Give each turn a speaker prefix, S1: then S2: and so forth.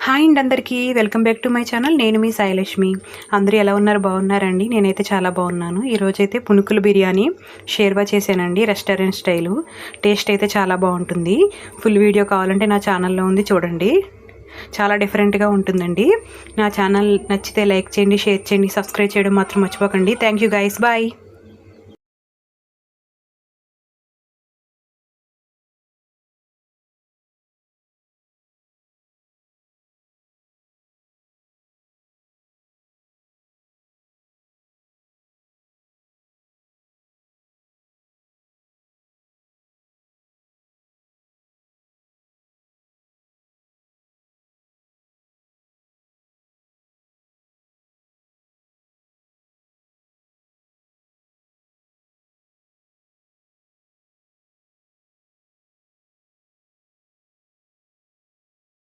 S1: Hi అండి అందరికీ welcome back to my channel. నేను మీ సాయిలక్ష్మి. అందరూ ఎలా ఉన్నారు? బాగున్నారండి? నేనైతే చాలా బాగున్నాను. ఈరోజైతే పునుకులు బిర్యానీ షేర్వా చేశానండి, రెస్టారెంట్ స్టైలు. టేస్ట్ అయితే చాలా బాగుంటుంది. ఫుల్ వీడియో కావాలంటే నా ఛానల్లో ఉంది, చూడండి. చాలా డిఫరెంట్గా ఉంటుందండి. నా ఛానల్ నచ్చితే లైక్ చేయండి, షేర్ చేయండి, సబ్స్క్రైబ్ చేయడం మాత్రం మర్చిపోకండి. Thank you guys, bye.